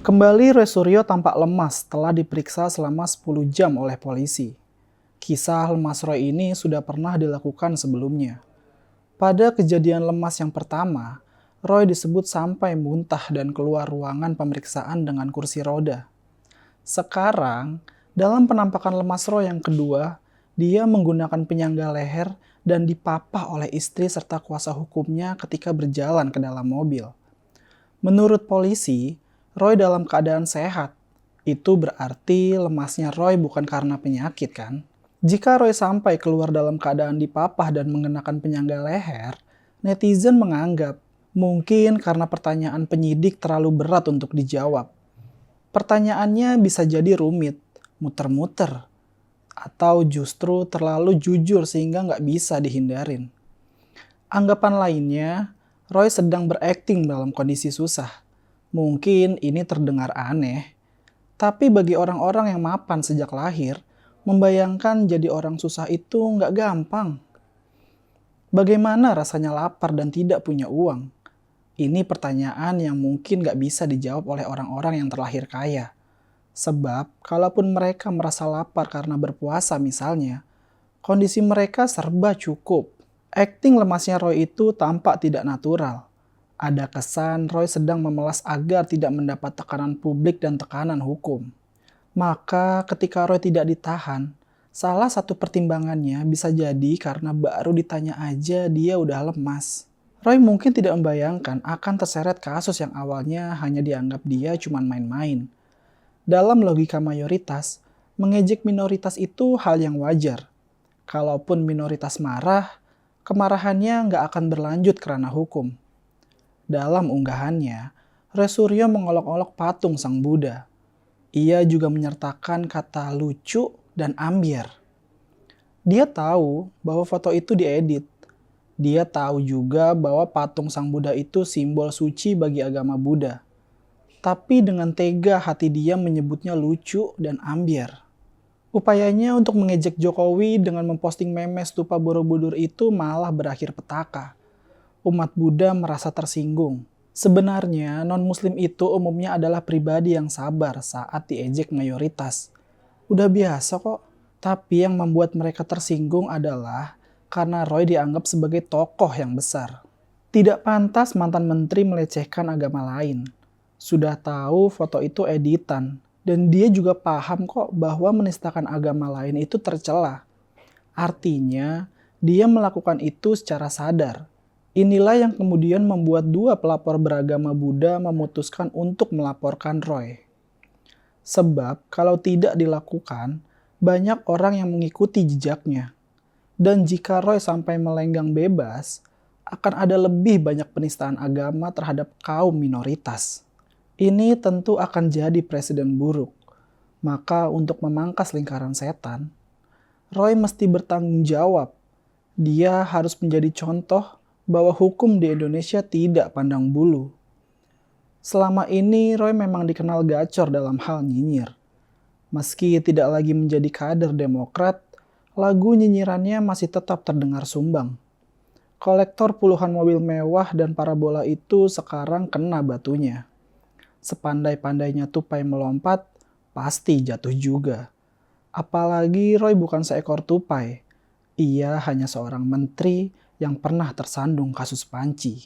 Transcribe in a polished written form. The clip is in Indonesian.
Kembali Roy Suryo tampak lemas setelah diperiksa selama 10 jam oleh polisi. Kisah lemas Roy ini sudah pernah dilakukan sebelumnya. Pada kejadian lemas yang pertama, Roy disebut sampai muntah dan keluar ruangan pemeriksaan dengan kursi roda. Sekarang, dalam penampakan lemas Roy yang kedua, dia menggunakan penyangga leher dan dipapah oleh istri serta kuasa hukumnya ketika berjalan ke dalam mobil. Menurut polisi, Roy dalam keadaan sehat. Itu berarti lemasnya Roy bukan karena penyakit kan? Jika Roy sampai keluar dalam keadaan dipapah dan mengenakan penyangga leher, netizen menganggap mungkin karena pertanyaan penyidik terlalu berat untuk dijawab. Pertanyaannya bisa jadi rumit, muter-muter, atau justru terlalu jujur sehingga nggak bisa dihindarin. Anggapan lainnya, Roy sedang berakting dalam kondisi susah. Mungkin ini terdengar aneh, tapi bagi orang-orang yang mapan sejak lahir, membayangkan jadi orang susah itu nggak gampang. Bagaimana rasanya lapar dan tidak punya uang? Ini pertanyaan yang mungkin nggak bisa dijawab oleh orang-orang yang terlahir kaya. Sebab, kalaupun mereka merasa lapar karena berpuasa misalnya, kondisi mereka serba cukup. Akting lemasnya Roy itu tampak tidak natural. Ada kesan Roy sedang memelas agar tidak mendapat tekanan publik dan tekanan hukum. Maka ketika Roy tidak ditahan, salah satu pertimbangannya bisa jadi karena baru ditanya aja dia udah lemas. Roy mungkin tidak membayangkan akan terseret kasus yang awalnya hanya dianggap dia cuma main-main. Dalam logika mayoritas, mengejek minoritas itu hal yang wajar. Kalaupun minoritas marah, kemarahannya nggak akan berlanjut karena hukum. Dalam unggahannya, Roy Suryo mengolok-olok patung Sang Buddha. Ia juga menyertakan kata lucu dan ambiar. Dia tahu bahwa foto itu diedit. Dia tahu juga bahwa patung Sang Buddha itu simbol suci bagi agama Buddha. Tapi dengan tega hati dia menyebutnya lucu dan ambiar. Upayanya untuk mengejek Jokowi dengan memposting meme stupa Borobudur itu malah berakhir petaka. Umat Buddha merasa tersinggung. Sebenarnya, non-muslim itu umumnya adalah pribadi yang sabar saat diejek mayoritas. Udah biasa kok. Tapi yang membuat mereka tersinggung adalah karena Roy dianggap sebagai tokoh yang besar. Tidak pantas mantan menteri melecehkan agama lain. Sudah tahu foto itu editan, dan dia juga paham kok bahwa menistakan agama lain itu tercela. Artinya, dia melakukan itu secara sadar. Inilah yang kemudian membuat dua pelapor beragama Buddha memutuskan untuk melaporkan Roy. Sebab kalau tidak dilakukan, banyak orang yang mengikuti jejaknya. Dan jika Roy sampai melenggang bebas, akan ada lebih banyak penistaan agama terhadap kaum minoritas. Ini tentu akan jadi presiden buruk. Maka untuk memangkas lingkaran setan, Roy mesti bertanggung jawab. Dia harus menjadi contoh bahwa hukum di Indonesia tidak pandang bulu. Selama ini Roy memang dikenal gacor dalam hal nyinyir. Meski tidak lagi menjadi kader Demokrat, lagu nyinyirannya masih tetap terdengar sumbang. Kolektor puluhan mobil mewah dan parabola itu sekarang kena batunya. Sepandai-pandainya tupai melompat, pasti jatuh juga. Apalagi Roy bukan seekor tupai. Ia hanya seorang menteri yang pernah tersandung kasus panci.